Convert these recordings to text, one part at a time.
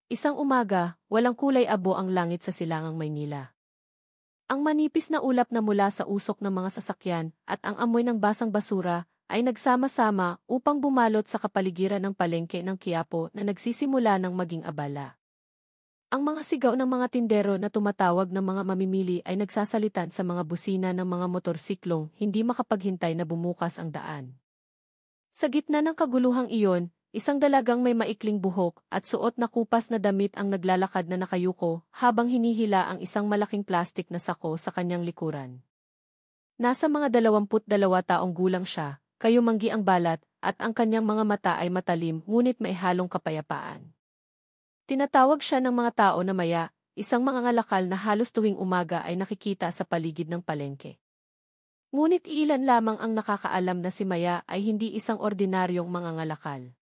Isang umaga, walang kulay abo ang langit sa silangang Maynila. Ang manipis na ulap na mula sa usok ng mga sasakyan at ang amoy ng basang basura ay nagsama-sama upang bumalot sa kapaligiran ng palengke ng Quiapo na nagsisimula ng maging abala. Ang mga sigaw ng mga tindero na tumatawag ng mga mamimili ay nagsasalitan sa mga busina ng mga motorsiklong hindi makapaghintay na bumukas ang daan. Sa gitna ng kaguluhang iyon, isang dalagang may maikling buhok at suot na kupas na damit ang naglalakad na nakayuko habang hinihila ang isang malaking plastik na sako sa kanyang likuran. Nasa mga 22 taong gulang siya, kayumanggi ang balat at ang kanyang mga mata ay matalim ngunit may halong kapayapaan. Tinatawag siya ng mga tao na maya, isang mangangalakal na halos tuwing umaga ay nakikita sa paligid ng palengke. Ngunit ilan lamang ang nakakaalam na si Maya ay hindi isang ordinaryong mangangalakal.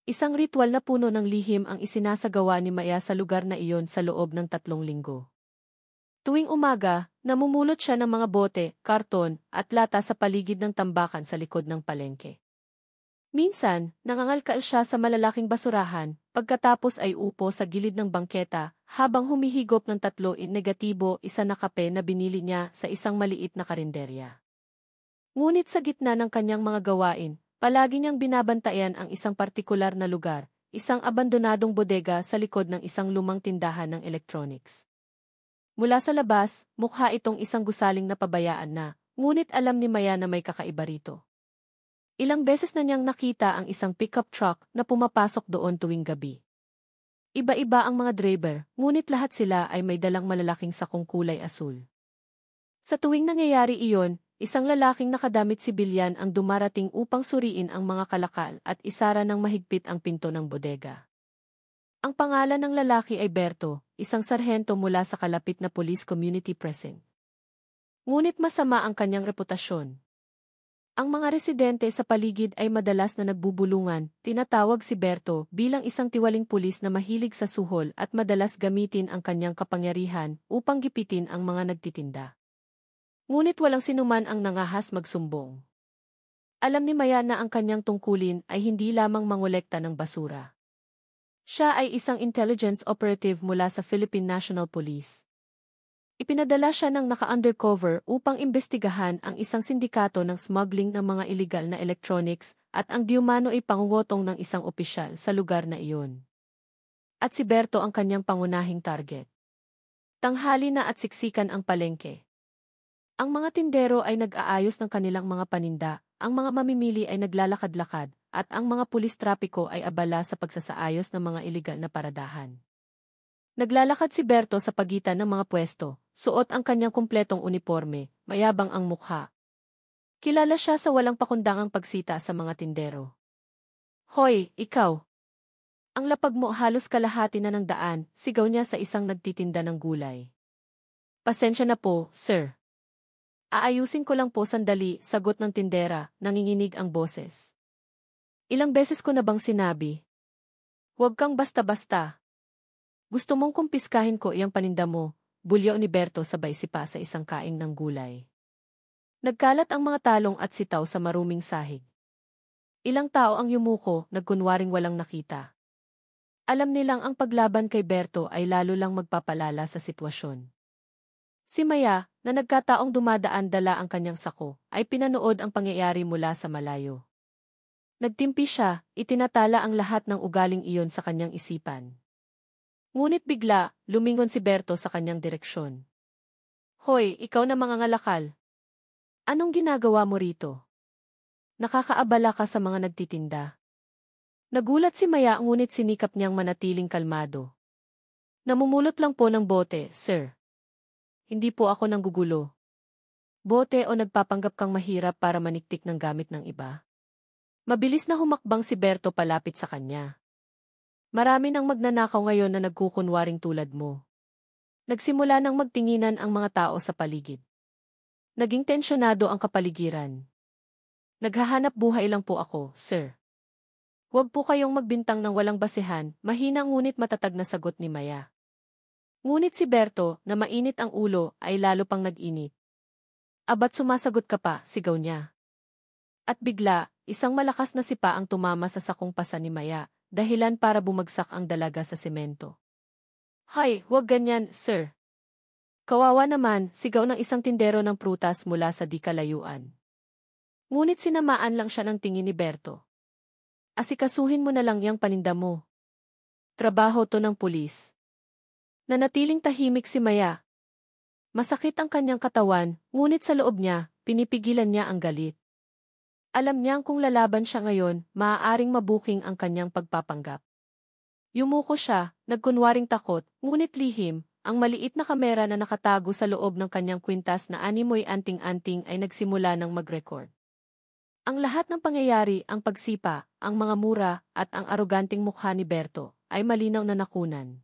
Isang ritual na puno ng lihim ang isinasagawa ni Maya sa lugar na iyon sa loob ng 3 linggo. Tuwing umaga, namumulot siya ng mga bote, karton, at lata sa paligid ng tambakan sa likod ng palengke. Minsan, nangangalkal siya sa malalaking basurahan, pagkatapos ay upo sa gilid ng bangketa, habang humihigop ng 3 negatibo isa na kape na binili niya sa isang maliit na karinderya. Ngunit sa gitna ng kanyang mga gawain, palagi niyang binabantayan ang isang partikular na lugar, isang abandonadong bodega sa likod ng isang lumang tindahan ng electronics. Mula sa labas, mukha itong isang gusaling na pabayaan na, ngunit alam ni Maya na may kakaiba rito. Ilang beses na niyang nakita ang isang pickup truck na pumapasok doon tuwing gabi. Iba-iba ang mga driver, ngunit lahat sila ay may dalang malalaking sakong kulay asul. Sa tuwing nangyayari iyon, isang lalaking nakadamit sibilyan ang dumarating upang suriin ang mga kalakal at isara ng mahigpit ang pinto ng bodega. Ang pangalan ng lalaki ay Berto, isang sarhento mula sa kalapit na police community precinct. Ngunit masama ang kanyang reputasyon. Ang mga residente sa paligid ay madalas na nagbubulungan, tinatawag si Berto bilang isang tiwaling pulis na mahilig sa suhol at madalas gamitin ang kanyang kapangyarihan upang gipitin ang mga nagtitinda. Ngunit walang sinuman ang nangahas magsumbong. Alam ni Maya na ang kanyang tungkulin ay hindi lamang mangolekta ng basura. Siya ay isang intelligence operative mula sa Philippine National Police. Ipinadala siya ng naka-undercover upang imbestigahan ang isang sindikato ng smuggling ng mga iligal na electronics at ang diumano ay pangungutong ng isang opisyal sa lugar na iyon. At si Berto ang kanyang pangunahing target. Tanghali na at siksikan ang palengke. Ang mga tindero ay nag-aayos ng kanilang mga paninda, ang mga mamimili ay naglalakad-lakad, at ang mga pulis trapiko ay abala sa pagsasaayos ng mga iligal na paradahan. Naglalakad si Berto sa pagitan ng mga pwesto, suot ang kanyang kumpletong uniforme, mayabang ang mukha. Kilala siya sa walang pakundangang pagsita sa mga tindero. "Hoy, ikaw! Ang lapag mo halos kalahati na ng daan," sigaw niya sa isang nagtitinda ng gulay. "Pasensya na po, sir. Aayusin ko lang po sandali," sagot ng tindera, nanginginig ang boses. "Ilang beses ko na bang sinabi? Huwag kang basta-basta. Gusto mong kumpiskahin ko iyang paninda mo," bulyaw ni Berto sabay sipa sa isang kaing ng gulay. Nagkalat ang mga talong at sitaw sa maruming sahig. Ilang tao ang yumuko, nagkunwaring walang nakita. Alam nilang ang paglaban kay Berto ay lalo lang magpapalala sa sitwasyon. Si Maya, na nagkataong dumadaan dala ang kanyang sako, ay pinanood ang pangyayari mula sa malayo. Nagtimpi siya, itinatala ang lahat ng ugaling iyon sa kanyang isipan. Ngunit bigla, lumingon si Berto sa kanyang direksyon. "Hoy, ikaw na mangangalakal. Anong ginagawa mo rito? Nakakaabala ka sa mga nagtitinda." Nagulat si Maya ngunit sinikap niyang manatiling kalmado. "Namumulot lang po ng bote, sir. Hindi po ako nanggugulo." "Bote o nagpapanggap kang mahirap para maniktik ng gamit ng iba?" Mabilis na humakbang si Berto palapit sa kanya. "Marami nang magnanakaw ngayon na nagkukunwaring tulad mo." Nagsimula nang magtinginan ang mga tao sa paligid. Naging tensyonado ang kapaligiran. "Naghahanap buhay lang po ako, sir. Huwag po kayong magbintang ng walang basehan," mahina ngunit matatag na sagot ni Maya. Ngunit si Berto, na mainit ang ulo, ay lalo pang nag-init. "Aba't sumasagot ka pa," sigaw niya. At bigla, isang malakas na sipa ang tumama sa sakong pasa ni Maya, dahilan para bumagsak ang dalaga sa semento. Hay, huwag ganyan, sir. Kawawa naman, sigaw ng isang tindero ng prutas mula sa di kalayuan. Ngunit sinamaan lang siya ng tingin ni Berto. Asikasuhin mo na lang yang paninda mo. Trabaho to ng pulis. Nanatiling tahimik si Maya. Masakit ang kanyang katawan, ngunit sa loob niya, pinipigilan niya ang galit. Alam niyang kung lalaban siya ngayon, maaaring mabuking ang kanyang pagpapanggap. Yumuko siya, nagkunwaring takot, ngunit lihim, ang maliit na kamera na nakatago sa loob ng kanyang kwintas na animoy anting-anting ay nagsimula ng mag-record. Ang lahat ng pangyayari, ang pagsipa, ang mga mura, at ang aroganting mukha ni Berto, ay malinaw na nakunan.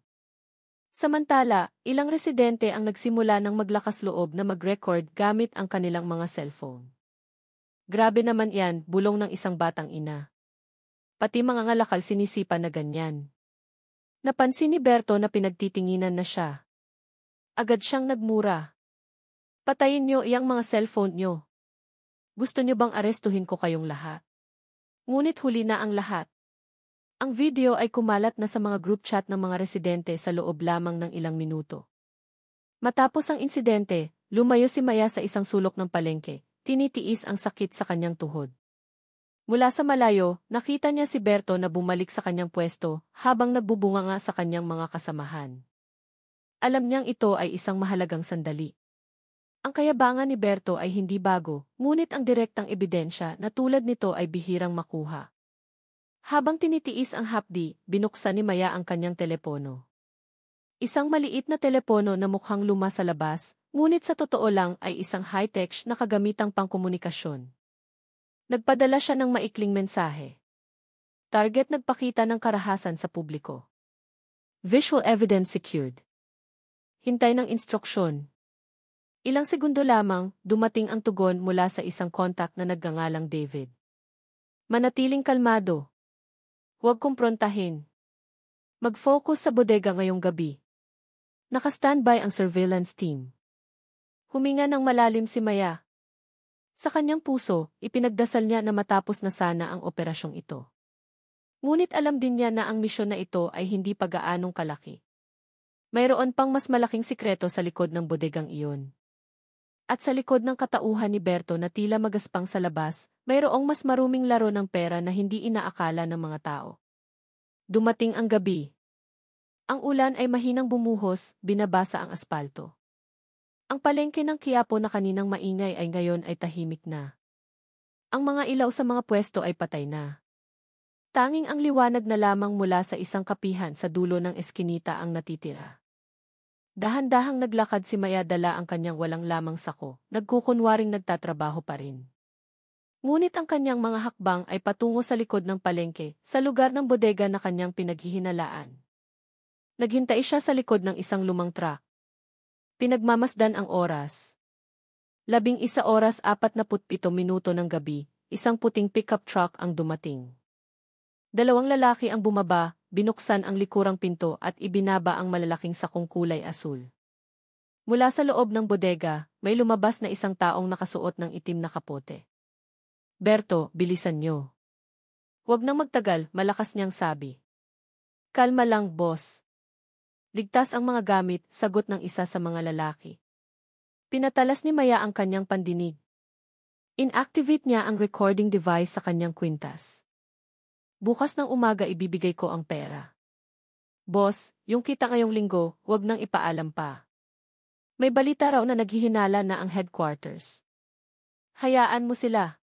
Samantala, ilang residente ang nagsimula ng maglakas loob na mag-record gamit ang kanilang mga cellphone. Grabe naman yan, bulong ng isang batang ina. Pati mga ngalakal sinisipa na ganyan. Napansin ni Berto na pinagtitinginan na siya. Agad siyang nagmura. Patayin niyo iyang mga cellphone niyo. Gusto niyo bang arestuhin ko kayong lahat? Ngunit huli na ang lahat. Ang video ay kumalat na sa mga group chat ng mga residente sa loob lamang ng ilang minuto. Matapos ang insidente, lumayo si Maya sa isang sulok ng palengke, tinitiis ang sakit sa kanyang tuhod. Mula sa malayo, nakita niya si Berto na bumalik sa kanyang pwesto habang nagbubunganga sa kanyang mga kasamahan. Alam niyang ito ay isang mahalagang sandali. Ang kayabangan ni Berto ay hindi bago, ngunit ang direktang ebidensya na tulad nito ay bihirang makuha. Habang tinitiis ang hapdi, binuksan ni Maya ang kanyang telepono. Isang maliit na telepono na mukhang luma sa labas, ngunit sa totoo lang ay isang high-tech na kagamitang pangkomunikasyon. Nagpadala siya ng maikling mensahe. Target nagpakita ng karahasan sa publiko. Visual evidence secured. Hintay ng instruksyon. Ilang segundo lamang, dumating ang tugon mula sa isang kontak na nagngangalang David. Manatiling kalmado. Huwag kumprontahin. Mag-focus sa bodega ngayong gabi. Naka-standby ang surveillance team. Huminga ng malalim si Maya. Sa kanyang puso, ipinagdasal niya na matapos na sana ang operasyong ito. Ngunit alam din niya na ang misyon na ito ay hindi pag-aanong kalaki. Mayroon pang mas malaking sikreto sa likod ng bodegang iyon. At sa likod ng katauhan ni Berto na tila magaspang sa labas, mayroong mas maruming laro ng pera na hindi inaakala ng mga tao. Dumating ang gabi. Ang ulan ay mahinang bumuhos, binabasa ang aspalto. Ang palengke ng Quiapo na kaninang maingay ay ngayon ay tahimik na. Ang mga ilaw sa mga pwesto ay patay na. Tanging ang liwanag na lamang mula sa isang kapihan sa dulo ng eskinita ang natitira. Dahan-dahang naglakad si Maya dala ang kanyang walang lamang sako, nagkukunwaring nagtatrabaho pa rin. Ngunit ang kanyang mga hakbang ay patungo sa likod ng palengke, sa lugar ng bodega na kanyang pinaghihinalaan. Naghintay siya sa likod ng isang lumang truck. Pinagmamasdan ang oras. 11:47 minuto ng gabi, isang puting pickup truck ang dumating. Dalawang lalaki ang bumaba, binuksan ang likurang pinto at ibinaba ang malalaking sakong kulay asul. Mula sa loob ng bodega, may lumabas na isang taong nakasuot ng itim na kapote. Berto, bilisan niyo. Huwag nang magtagal, malakas niyang sabi. Kalma lang, boss. Ligtas ang mga gamit, sagot ng isa sa mga lalaki. Pinatalas ni Maya ang kanyang pandinig. Inactivate niya ang recording device sa kanyang kwintas. Bukas ng umaga ibibigay ko ang pera. Boss, yung kita ngayong linggo, huwag nang ipaalam pa. May balita raw na naghihinala na ang headquarters. Hayaan mo sila.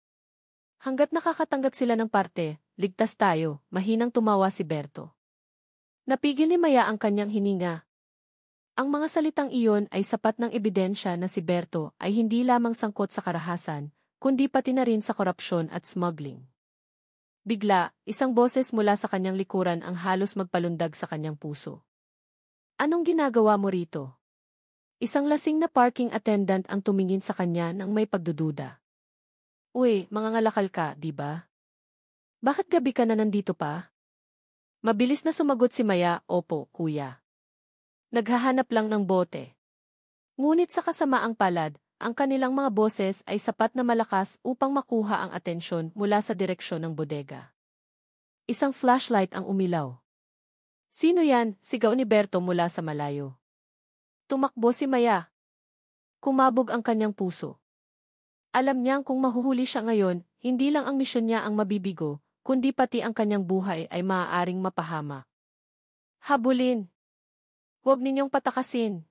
Hanggat nakakatanggap sila ng parte, ligtas tayo, mahinang tumawa si Berto. Napigil ni Maya ang kanyang hininga. Ang mga salitang iyon ay sapat ng ebidensya na si Berto ay hindi lamang sangkot sa karahasan, kundi pati na rin sa korupsyon at smuggling. Bigla, isang boses mula sa kanyang likuran ang halos magpalundag sa kanyang puso. Anong ginagawa mo rito? Isang lasing na parking attendant ang tumingin sa kanya nang may pagdududa. Uy, mga ngalakal ka, di ba? Bakit gabi ka na nandito pa? Mabilis na sumagot si Maya, opo, kuya. Naghahanap lang ng bote. Ngunit sa kasamaang palad, ang kanilang mga boses ay sapat na malakas upang makuha ang atensyon mula sa direksyon ng bodega. Isang flashlight ang umilaw. Sino yan? Sigaw ni Berto mula sa malayo. Tumakbo si Maya. Kumabog ang kanyang puso. Alam niyang kung mahuhuli siya ngayon, hindi lang ang misyon niya ang mabibigo, kundi pati ang kanyang buhay ay maaaring mapahama. Habulin! Huwag ninyong patakasin.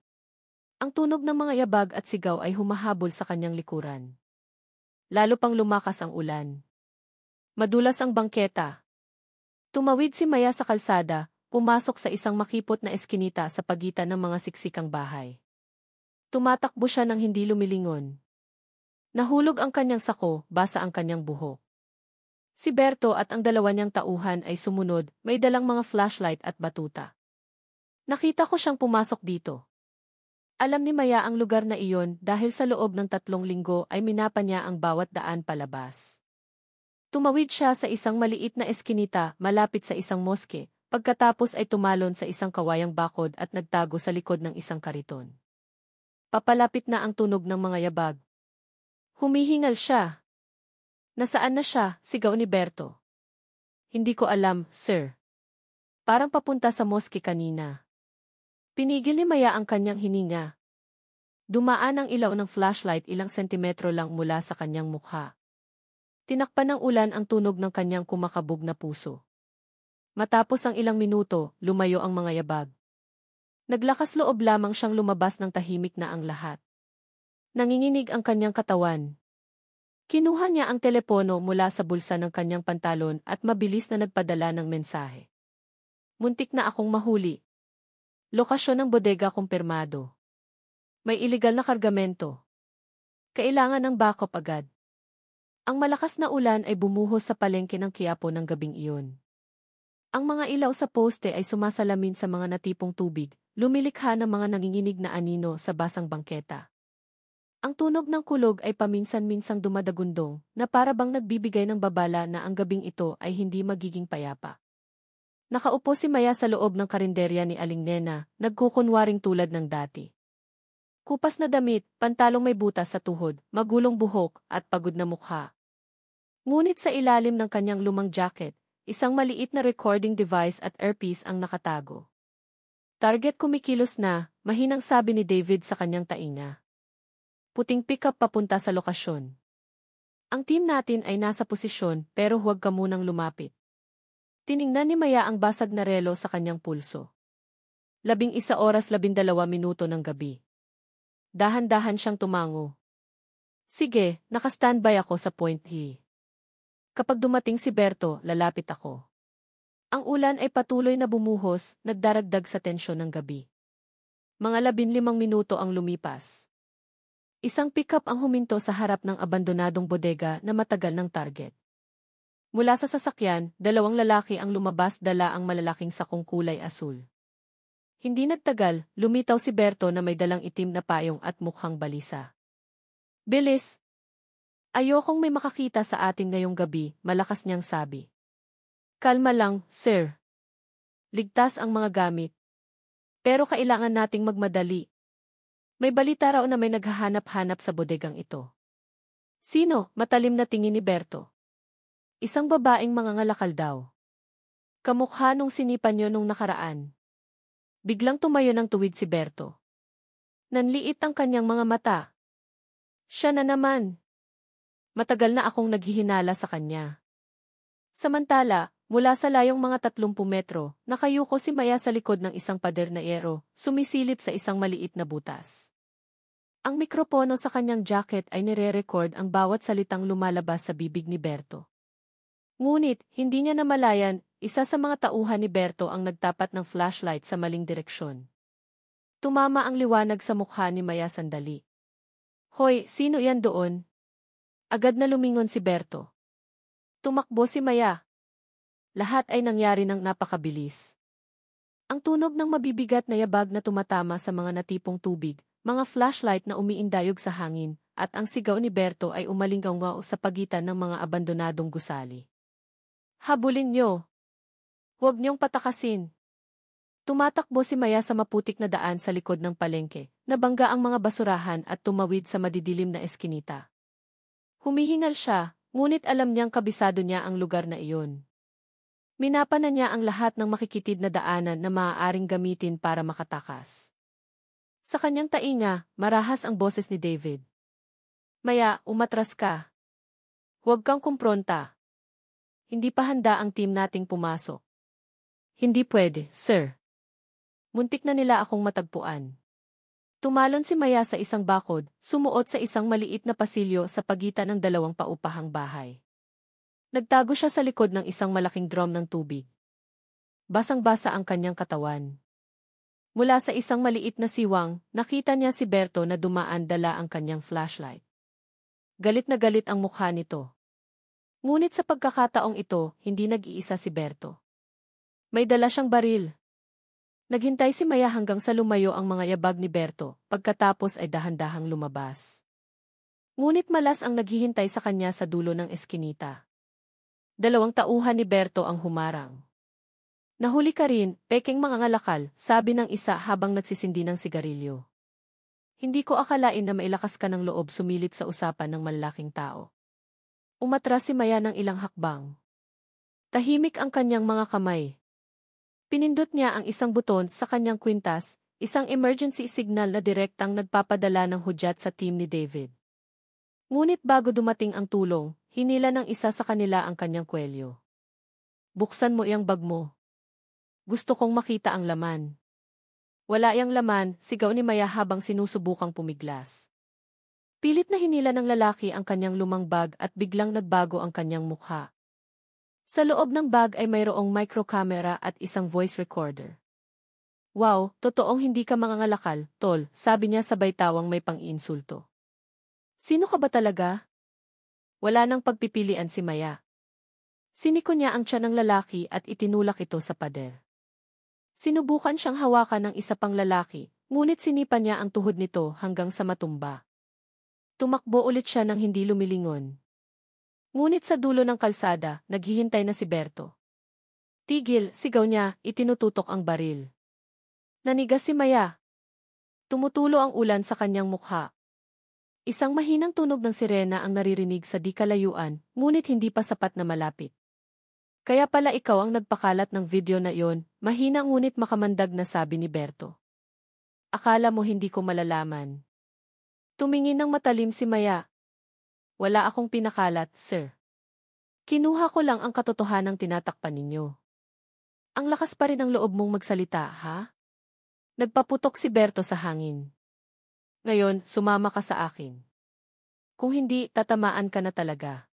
Ang tunog ng mga yabag at sigaw ay humahabol sa kanyang likuran. Lalo pang lumakas ang ulan. Madulas ang bangketa. Tumawid si Maya sa kalsada, pumasok sa isang makipot na eskinita sa pagitan ng mga siksikang bahay. Tumatakbo siya nang hindi lumilingon. Nahulog ang kanyang sako, basa ang kanyang buhok. Si Berto at ang dalawa niyang tauhan ay sumunod, may dalang mga flashlight at batuta. Nakita ko siyang pumasok dito. Alam ni Maya ang lugar na iyon dahil sa loob ng 3 linggo ay minapa niya ang bawat daan palabas. Tumawid siya sa isang maliit na eskinita malapit sa isang moske, pagkatapos ay tumalon sa isang kawayang bakod at nagtago sa likod ng isang kariton. Papalapit na ang tunog ng mga yabag. Humihingal siya. Nasaan na siya? Sigaw ni Berto. Hindi ko alam, sir. Parang papunta sa moske kanina. Pinigil ni Maya ang kanyang hininga. Dumaan ang ilaw ng flashlight ilang sentimetro lang mula sa kanyang mukha. Tinakpan ng ulan ang tunog ng kanyang kumakabog na puso. Matapos ang ilang minuto, lumayo ang mga yabag. Naglakas loob lamang siyang lumabas ng tahimik na ang lahat. Nanginginig ang kanyang katawan. Kinuha niya ang telepono mula sa bulsa ng kanyang pantalon at mabilis na nagpadala ng mensahe. Muntik na akong mahuli. Lokasyon ng bodega kumpirmado. May iligal na kargamento. Kailangan ng backup agad. Ang malakas na ulan ay bumuhos sa palengke ng Quiapo ng gabing iyon. Ang mga ilaw sa poste ay sumasalamin sa mga natipong tubig, lumilikha ng mga nanginginig na anino sa basang bangketa. Ang tunog ng kulog ay paminsan-minsang dumadagundong na para bang nagbibigay ng babala na ang gabing ito ay hindi magiging payapa. Nakaupo si Maya sa loob ng karinderya ni Aling Nena, nagkukunwaring tulad ng dati. Kupas na damit, pantalong may butas sa tuhod, magulong buhok, at pagod na mukha. Ngunit sa ilalim ng kanyang lumang jacket, isang maliit na recording device at earpiece ang nakatago. Target kumikilos na, mahinang sabi ni David sa kanyang tainga. Puting pick-up papunta sa lokasyon. Ang team natin ay nasa posisyon pero huwag ka munang lumapit. Tiningnan ni Maya ang basag na relo sa kanyang pulso. 11:12 ng gabi. Dahan-dahan siyang tumango. Sige, naka-standby ako sa Point E. Kapag dumating si Berto, lalapit ako. Ang ulan ay patuloy na bumuhos, nagdaragdag sa tensyon ng gabi. Mga 15 minuto ang lumipas. Isang pickup ang huminto sa harap ng abandonadong bodega na matagal ng target. Mula sa sasakyan, 2 lalaki ang lumabas dala ang malalaking sakong kulay asul. Hindi nagtagal, lumitaw si Berto na may dalang itim na payong at mukhang balisa. Bilis! Ayokong may makakita sa atin ngayong gabi, malakas niyang sabi. Kalma lang, sir. Ligtas ang mga gamit. Pero kailangan nating magmadali. May balita raw na may naghahanap-hanap sa bodegang ito. Sino? Matalim na tingin ni Berto. Isang babaeng mangangalakal daw. Kamukha nung sinipan niyo nung nakaraan. Biglang tumayo ng tuwid si Berto. Nanliit ang kanyang mga mata. Siya na naman. Matagal na akong naghihinala sa kanya. Samantala, mula sa layong mga 30 metro, nakayuko si Maya sa likod ng isang pader na yero, sumisilip sa isang maliit na butas. Ang mikropono sa kanyang jacket ay nire-record ang bawat salitang lumalabas sa bibig ni Berto. Ngunit, hindi niya namalayan, isa sa mga tauhan ni Berto ang nagtapat ng flashlight sa maling direksyon. Tumama ang liwanag sa mukha ni Maya sandali. Hoy, sino yan doon? Agad na lumingon si Berto. Tumakbo si Maya. Lahat ay nangyari ng napakabilis. Ang tunog ng mabibigat na yabag na tumatama sa mga natipong tubig, mga flashlight na umiindayog sa hangin, at ang sigaw ni Berto ay umalinggaw sa pagitan ng mga abandonadong gusali. Habulin niyo! Huwag niyong patakasin! Tumatakbo si Maya sa maputik na daan sa likod ng palengke, nabangga ang mga basurahan at tumawid sa madidilim na eskinita. Humihingal siya, ngunit alam niyang kabisado niya ang lugar na iyon. Minapa na niya ang lahat ng makikitid na daanan na maaaring gamitin para makatakas. Sa kanyang tainga, marahas ang boses ni David. Maya, umatras ka. Huwag kang kumpronta. Hindi pa handa ang team nating pumasok. Hindi pwede, sir. Muntik na nila akong matagpuan. Tumalon si Maya sa isang bakod, sumuot sa isang maliit na pasilyo sa pagitan ng dalawang paupahang bahay. Nagtago siya sa likod ng isang malaking drum ng tubig. Basang-basa ang kanyang katawan. Mula sa isang maliit na siwang, nakita niya si Berto na dumaan dala ang kanyang flashlight. Galit na galit ang mukha nito. Ngunit sa pagkakataong ito, hindi nag-iisa si Berto. May dala siyang baril. Naghintay si Maya hanggang sa lumayo ang mga yabag ni Berto, pagkatapos ay dahan-dahang lumabas. Ngunit malas ang naghihintay sa kanya sa dulo ng eskinita. 2 tauhan ni Berto ang humarang. Nahuli ka rin, peking mga ngalakal, sabi ng isa habang nagsisindi ng sigarilyo. Hindi ko akalain na mailakas ka ng loob sumilip sa usapan ng malalaking tao. Umatras si Maya ng ilang hakbang. Tahimik ang kanyang mga kamay. Pinindot niya ang isang buton sa kanyang kwintas, isang emergency signal na direktang nagpapadala ng hudyat sa team ni David. Ngunit bago dumating ang tulong, hinila ng isa sa kanila ang kanyang kwelyo. Buksan mo iyang bag mo. Gusto kong makita ang laman. Wala iyang laman, sigaw ni Maya habang sinusubukang pumiglas. Pilit na hinila ng lalaki ang kanyang lumang bag at biglang nagbago ang kanyang mukha. Sa loob ng bag ay mayroong microcamera at isang voice recorder. Wow, totoong hindi ka mangangalakal, tol, sabi niya sabay tawang may pang-iinsulto. Sino ka ba talaga? Wala nang pagpipilian si Maya. Siniko niya ang tiyan ng lalaki at itinulak ito sa pader. Sinubukan siyang hawakan ng isa pang lalaki, ngunit sinipan niya ang tuhod nito hanggang sa matumba. Tumakbo ulit siya nang hindi lumilingon. Ngunit sa dulo ng kalsada, naghihintay na si Berto. Tigil, sigaw niya, itinututok ang baril. Nanigas si Maya. Tumutulo ang ulan sa kanyang mukha. Isang mahinang tunog ng sirena ang naririnig sa di kalayuan, ngunit hindi pa sapat na malapit. Kaya pala ikaw ang nagpakalat ng video na iyon, mahina ngunit makamandag na sabi ni Berto. Akala mo hindi ko malalaman. Tumingin ng matalim si Maya. Wala akong pinakalat, sir. Kinuha ko lang ang katotohanang tinatakpan ninyo. Ang lakas pa rin ng loob mong magsalita, ha? Nagpaputok si Berto sa hangin. Ngayon, sumama ka sa akin. Kung hindi, tatamaan ka na talaga.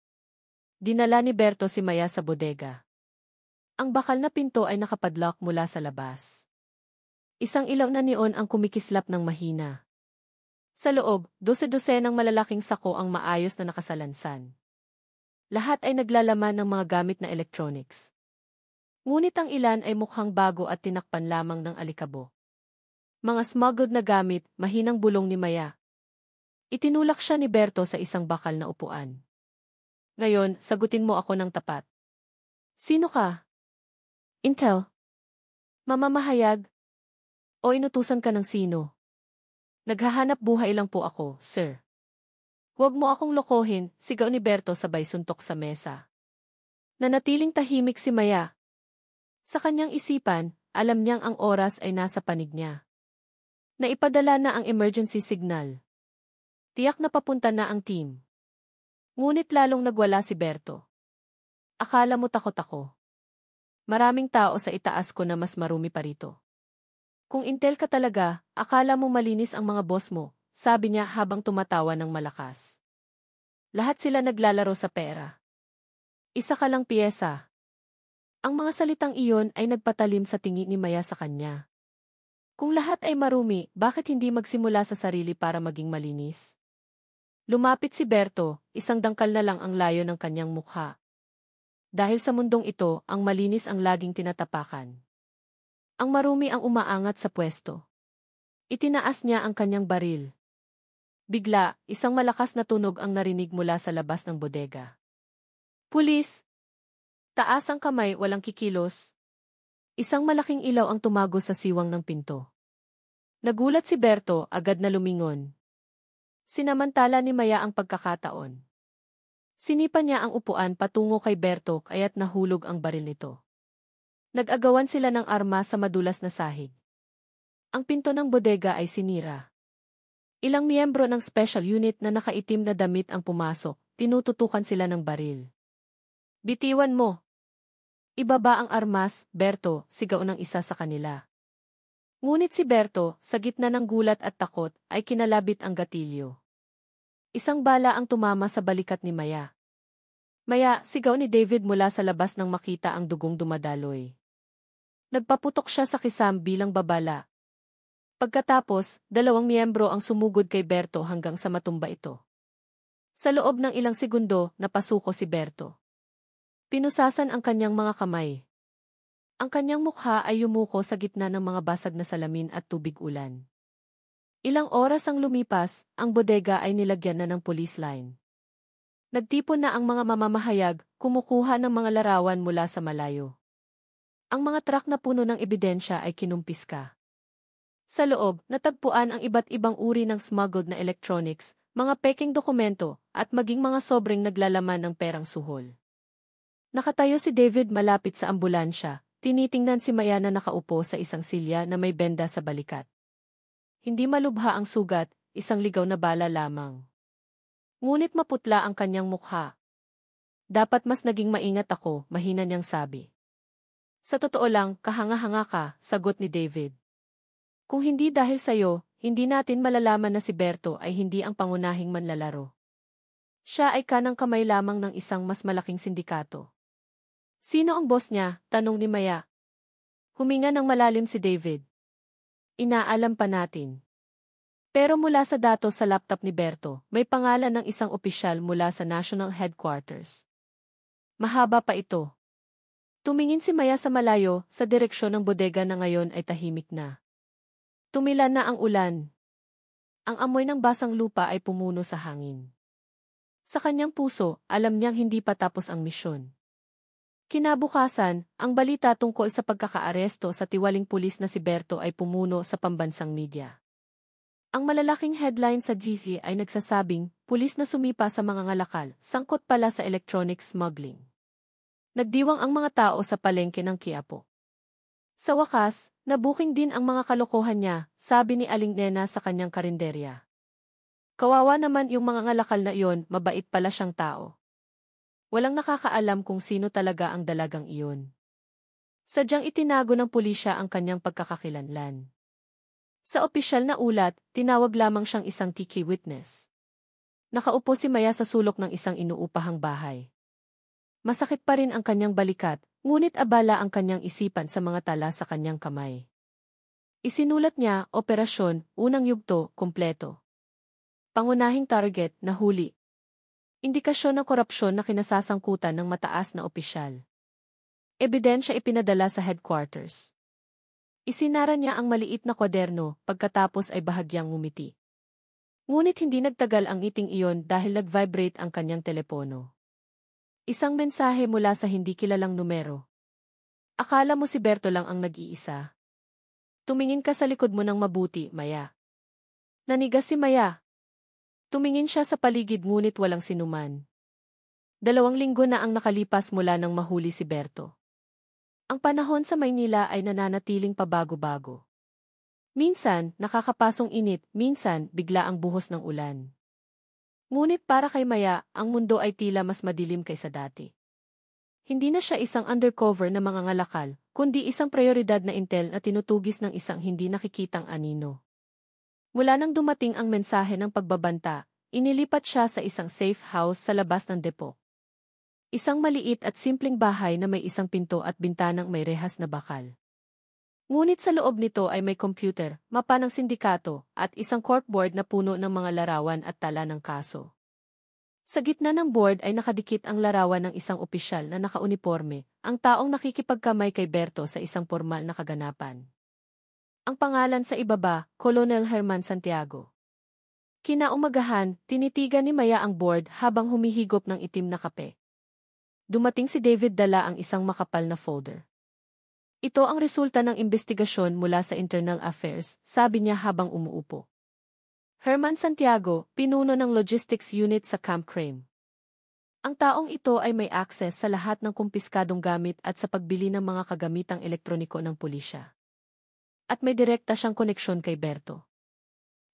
Dinala ni Berto si Maya sa bodega. Ang bakal na pinto ay nakapadlock mula sa labas. Isang ilaw na neon ang kumikislap ng mahina. Sa loob, 12 ng malalaking sako ang maayos na nakasalansan. Lahat ay naglalaman ng mga gamit na electronics. Ngunit ang ilan ay mukhang bago at tinakpan lamang ng alikabo. Mga smuggled na gamit, mahinang bulong ni Maya. Itinulak siya ni Berto sa isang bakal na upuan. Ngayon, sagutin mo ako ng tapat. Sino ka? Intel. Mamamahayag? O inutusan ka ng sino? Naghahanap buhay lang po ako, sir. Huwag mo akong lokohin, sigaw ni Berto sabay suntok sa mesa. Nanatiling tahimik si Maya. Sa kanyang isipan, alam niyang ang oras ay nasa panig niya. Naipadala na ang emergency signal. Tiyak na papunta na ang team. Ngunit lalong nagwala si Berto. Akala mo takot ako. Maraming tao sa itaas ko na mas marumi pa rito. Kung intel ka talaga, akala mo malinis ang mga boss mo, sabi niya habang tumatawa ng malakas. Lahat sila naglalaro sa pera. Isa ka lang piyesa. Ang mga salitang iyon ay nagpatalim sa tingin ni Maya sa kanya. Kung lahat ay marumi, bakit hindi magsimula sa sarili para maging malinis? Lumapit si Berto, isang dangkal na lang ang layo ng kanyang mukha. Dahil sa mundong ito, ang malinis ang laging tinatapakan. Ang marumi ang umaangat sa pwesto. Itinaas niya ang kanyang baril. Bigla, isang malakas na tunog ang narinig mula sa labas ng bodega. Pulis! Taas ang kamay, walang kikilos. Isang malaking ilaw ang tumago sa siwang ng pinto. Nagulat si Berto, agad na lumingon. Sinamantala ni Maya ang pagkakataon. Sinipa niya ang upuan patungo kay Berto kaya't nahulog ang baril nito. Nag-agawan sila ng arma sa madulas na sahig. Ang pinto ng bodega ay sinira. Ilang miyembro ng special unit na nakaitim na damit ang pumasok, tinututukan sila ng baril. Bitiwan mo! Ibaba ang armas, Berto, sigaw ng isa sa kanila. Ngunit si Berto, sa gitna ng gulat at takot, ay kinalabit ang gatilyo. Isang bala ang tumama sa balikat ni Maya. Maya, sigaw ni David mula sa labas nang makita ang dugong dumadaloy. Nagpaputok siya sa kisam bilang babala. Pagkatapos, 2 miyembro ang sumugod kay Berto hanggang sa matumba ito. Sa loob ng ilang segundo, napasuko si Berto. Pinusasan ang kanyang mga kamay. Ang kanyang mukha ay yumuko sa gitna ng mga basag na salamin at tubig ulan. Ilang oras ang lumipas, ang bodega ay nilagyan na ng police line. Nagtipon na ang mga mamamahayag, kumukuha ng mga larawan mula sa malayo. Ang mga truck na puno ng ebidensya ay kinumpiska. Sa loob, natagpuan ang iba't ibang uri ng smuggled na electronics, mga peking dokumento, at maging mga sobrang naglalaman ng perang suhol. Nakatayo si David malapit sa ambulansya, tinitingnan si Maya na nakaupo sa isang silya na may benda sa balikat. Hindi malubha ang sugat, isang ligaw na bala lamang. Ngunit maputla ang kanyang mukha. Dapat mas naging maingat ako, mahina niyang sabi. Sa totoo lang, kahanga-hanga ka, sagot ni David. Kung hindi dahil sa'yo, hindi natin malalaman na si Berto ay hindi ang pangunahing manlalaro. Siya ay kanang kamay lamang ng isang mas malaking sindikato. Sino ang boss niya? Tanong ni Maya. Huminga ng malalim si David. Inaalam pa natin. Pero mula sa datos sa laptop ni Berto, may pangalan ng isang opisyal mula sa National Headquarters. Mahaba pa ito. Tumingin si Maya sa malayo, sa direksyon ng bodega na ngayon ay tahimik na. Tumila na ang ulan. Ang amoy ng basang lupa ay pumuno sa hangin. Sa kanyang puso, alam niyang hindi pa tapos ang misyon. Kinabukasan, ang balita tungkol sa pagkakaaresto sa tiwaling pulis na si Berto ay pumuno sa pambansang media. Ang malalaking headline sa GC ay nagsasabing, pulis na sumipa sa mga ngalakal, sangkot pala sa electronic smuggling. Nagdiwang ang mga tao sa palengke ng Quiapo. Sa wakas, nabuking din ang mga kalokohan niya, sabi ni Aling Nena sa kanyang karinderya. Kawawa naman yung mga ngalakal na iyon, mabait pala siyang tao. Walang nakakaalam kung sino talaga ang dalagang iyon. Sadyang itinago ng pulisya ang kanyang pagkakakilanlan. Sa opisyal na ulat, tinawag lamang siyang isang tiki witness. Nakaupo si Maya sa sulok ng isang inuupahang bahay. Masakit pa rin ang kanyang balikat, ngunit abala ang kanyang isipan sa mga tala sa kanyang kamay. Isinulat niya, operasyon, unang yugto, kumpleto. Pangunahing target, nahuli. Indikasyon ng korupsyon na kinasasangkutan ng mataas na opisyal. Ebidensya ipinadala sa headquarters. Isinara niya ang maliit na kwaderno, pagkatapos ay bahagyang ngumiti. Ngunit hindi nagtagal ang ngiting iyon dahil nag-vibrate ang kanyang telepono. Isang mensahe mula sa hindi kilalang numero. Akala mo si Berto lang ang nag-iisa. Tumingin ka sa likod mo ng mabuti, Maya. Nanigas si Maya. Tumingin siya sa paligid ngunit walang sinuman. 2 linggo na ang nakalipas mula nang mahuli si Berto. Ang panahon sa Maynila ay nananatiling pabago-bago. Minsan, nakakapasong init, minsan, bigla ang buhos ng ulan. Ngunit para kay Maya, ang mundo ay tila mas madilim kaysa dati. Hindi na siya isang undercover na mga ngalakal, kundi isang prioridad na intel na tinutugis ng isang hindi nakikitang anino. Mula nang dumating ang mensahe ng pagbabanta, inilipat siya sa isang safe house sa labas ng depo. Isang maliit at simpleng bahay na may isang pinto at bintanang may rehas na bakal. Ngunit sa loob nito ay may computer, mapa ng sindikato, at isang corkboard na puno ng mga larawan at tala ng kaso. Sa gitna ng board ay nakadikit ang larawan ng isang opisyal na nakauniporme, ang taong nakikipagkamay kay Berto sa isang formal na kaganapan. Ang pangalan sa ibaba, Colonel Herman Santiago. Kinaumagahan, tinitigan ni Maya ang board habang humihigop ng itim na kape. Dumating si David dala ang isang makapal na folder. Ito ang resulta ng investigasyon mula sa Internal Affairs, sabi niya habang umuupo. Herman Santiago, pinuno ng logistics unit sa Camp Crame. Ang taong ito ay may access sa lahat ng kumpiskadong gamit at sa pagbili ng mga kagamitang elektroniko ng pulisya. At may direkta siyang koneksyon kay Berto.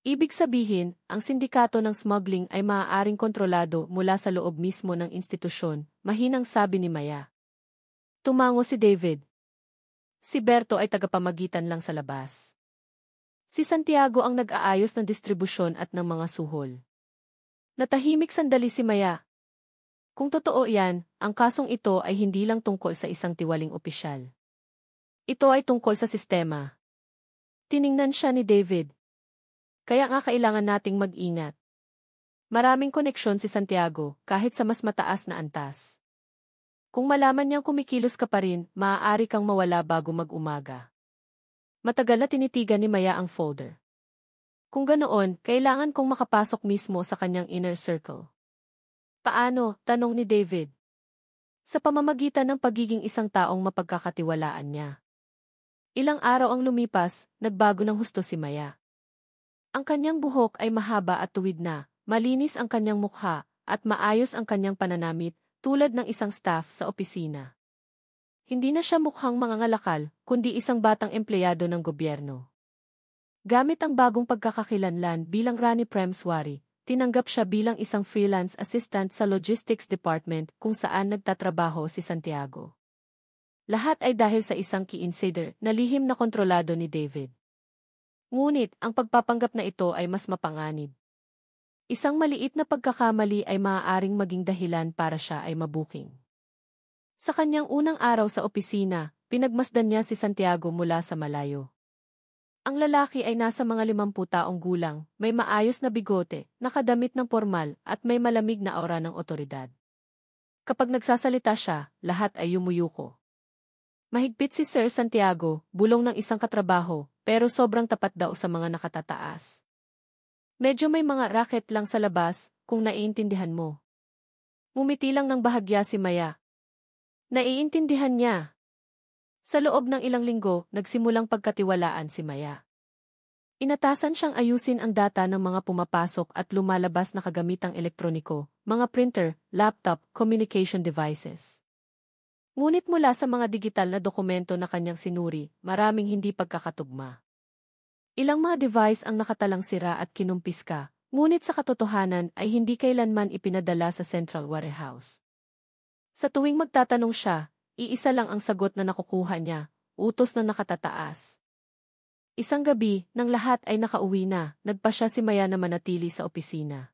Ibig sabihin, ang sindikato ng smuggling ay maaaring kontrolado mula sa loob mismo ng institusyon, mahinang sabi ni Maya. Tumango si David. Si Berto ay tagapamagitan lang sa labas. Si Santiago ang nag-aayos ng distribusyon at ng mga suhol. Natahimik sandali si Maya. Kung totoo yan, ang kasong ito ay hindi lang tungkol sa isang tiwaling opisyal. Ito ay tungkol sa sistema. Tiningnan siya ni David. Kaya nga kailangan nating mag-ingat. Maraming koneksyon si Santiago, kahit sa mas mataas na antas. Kung malaman niyang kumikilos ka pa rin, maaari kang mawala bago mag-umaga. Matagal na tinitigan ni Maya ang folder. Kung ganoon, kailangan kong makapasok mismo sa kanyang inner circle. Paano? Tanong ni David. Sa pamamagitan ng pagiging isang taong mapagkakatiwalaan niya. Ilang araw ang lumipas, nagbago ng husto si Maya. Ang kanyang buhok ay mahaba at tuwid na, malinis ang kanyang mukha, at maayos ang kanyang pananamit, tulad ng isang staff sa opisina. Hindi na siya mukhang mangangalakal, kundi isang batang empleyado ng gobyerno. Gamit ang bagong pagkakakilanlan bilang Rani Premswari, tinanggap siya bilang isang freelance assistant sa logistics department kung saan nagtatrabaho si Santiago. Lahat ay dahil sa isang key insider na lihim na kontrolado ni David. Ngunit, ang pagpapanggap na ito ay mas mapanganib. Isang maliit na pagkakamali ay maaaring maging dahilan para siya ay mabuking. Sa kanyang unang araw sa opisina, pinagmasdan niya si Santiago mula sa malayo. Ang lalaki ay nasa mga 50 taong gulang, may maayos na bigote, nakadamit ng formal at may malamig na aura ng otoridad. Kapag nagsasalita siya, lahat ay yumuyuko. Mahigpit si Sir Santiago, bulong ng isang katrabaho, pero sobrang tapat daw sa mga nakatataas. Medyo may mga racket lang sa labas, kung naiintindihan mo. Ngumiti lang ng bahagya si Maya. Naiintindihan niya. Sa loob ng ilang linggo, nagsimulang pagkatiwalaan si Maya. Inatasan siyang ayusin ang data ng mga pumapasok at lumalabas na kagamitang elektroniko, mga printer, laptop, communication devices. Ngunit mula sa mga digital na dokumento na kanyang sinuri, maraming hindi pagkakatugma. Ilang mga device ang nakatalang sira at kinumpiska, ngunit sa katotohanan ay hindi kailanman ipinadala sa central warehouse. Sa tuwing magtatanong siya, iisa lang ang sagot na nakukuha niya, utos na nakatataas. Isang gabi, nang lahat ay nakauwi na, nagpa siya si Maya na manatili sa opisina.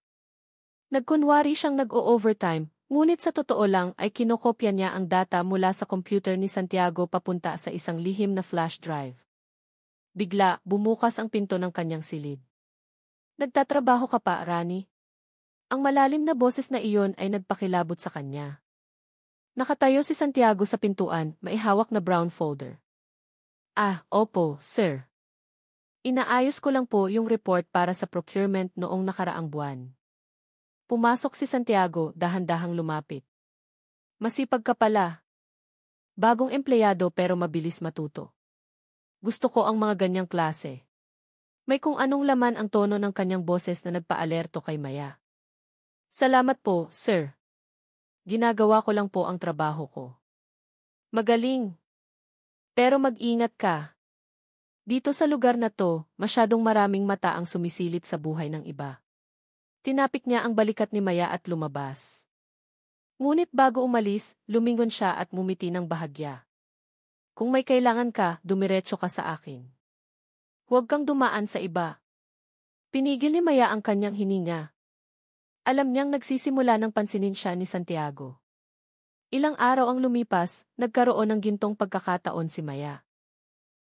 Nagkunwari siyang nag-o-overtime, ngunit sa totoo lang ay kinokopya niya ang data mula sa computer ni Santiago papunta sa isang lihim na flash drive. Bigla, bumukas ang pinto ng kanyang silid. Nagtatrabaho ka pa, Rani? Ang malalim na boses na iyon ay nagpakilabot sa kanya. Nakatayo si Santiago sa pintuan, may hawak na brown folder. Ah, opo, sir. Inaayos ko lang po yung report para sa procurement noong nakaraang buwan. Pumasok si Santiago, dahan-dahang lumapit. Masipag ka pala. Bagong empleyado pero mabilis matuto. Gusto ko ang mga ganyang klase. May kung anong laman ang tono ng kanyang boses na nagpa-alerto kay Maya. Salamat po, sir. Ginagawa ko lang po ang trabaho ko. Magaling. Pero mag-ingat ka. Dito sa lugar na to, masyadong maraming mata ang sumisilip sa buhay ng iba. Tinapik niya ang balikat ni Maya at lumabas. Ngunit bago umalis, lumingon siya at ngumiti ng bahagya. Kung may kailangan ka, dumiretso ka sa akin. Huwag kang dumaan sa iba. Pinigil ni Maya ang kanyang hininga. Alam niyang nagsisimula ng pansinin siya ni Santiago. Ilang araw ang lumipas, nagkaroon ng gintong pagkakataon si Maya.